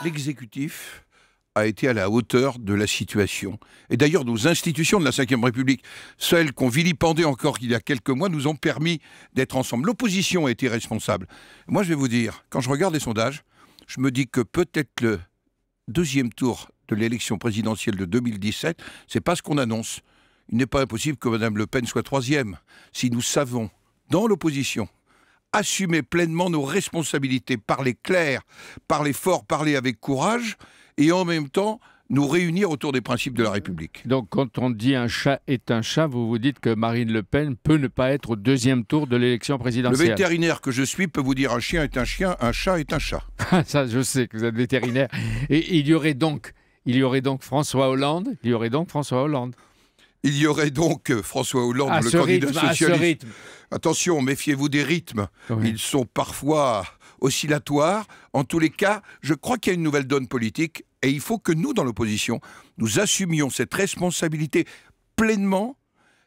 L'exécutif a été à la hauteur de la situation. Et d'ailleurs, nos institutions de la Ve République, celles qu'on vilipendait encore il y a quelques mois, nous ont permis d'être ensemble. L'opposition a été responsable. Moi, je vais vous dire, quand je regarde les sondages, je me dis que peut-être le deuxième tour de l'élection présidentielle de 2017, c'est pas ce qu'on annonce. Il n'est pas impossible que Mme Le Pen soit troisième. Si nous savons, dans l'opposition, assumer pleinement nos responsabilités, parler clair, parler fort, parler avec courage, et en même temps nous réunir autour des principes de la République. Donc quand on dit un chat est un chat, vous vous dites que Marine Le Pen peut ne pas être au deuxième tour de l'élection présidentielle. Le vétérinaire que je suis peut vous dire un chien est un chien, un chat est un chat. Ça, je sais que vous êtes vétérinaire. Et il y aurait donc François Hollande. Il y aurait donc François Hollande, le candidat socialiste. À ce rythme. Attention, méfiez-vous des rythmes. Oui. Ils sont parfois oscillatoires. En tous les cas, je crois qu'il y a une nouvelle donne politique et il faut que nous, dans l'opposition, nous assumions cette responsabilité pleinement,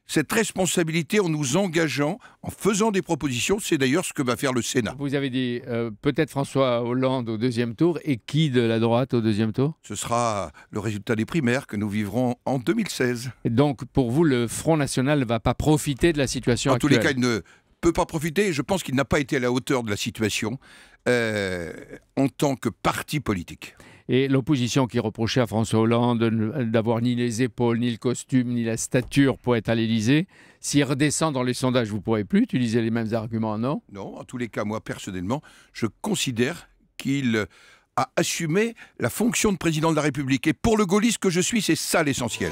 cette responsabilité en nous engageant, en faisant des propositions. C'est d'ailleurs ce que va faire le Sénat. Vous avez dit peut-être François Hollande au deuxième tour, et qui de la droite au deuxième tour? Ce sera le résultat des primaires que nous vivrons en 2016. Et donc, pour vous, le Front National ne va pas profiter de la situation actuelle? En tous les cas, il ne peut pas profiter, et je pense qu'il n'a pas été à la hauteur de la situation en tant que parti politique. Et l'opposition qui reprochait à François Hollande d'avoir ni les épaules, ni le costume, ni la stature pour être à l'Élysée, s'il redescend dans les sondages, vous ne pourrez plus utiliser les mêmes arguments, non? Non, en tous les cas, moi, personnellement, je considère qu'il a assumé la fonction de président de la République. Et pour le gaulliste que je suis, c'est ça l'essentiel.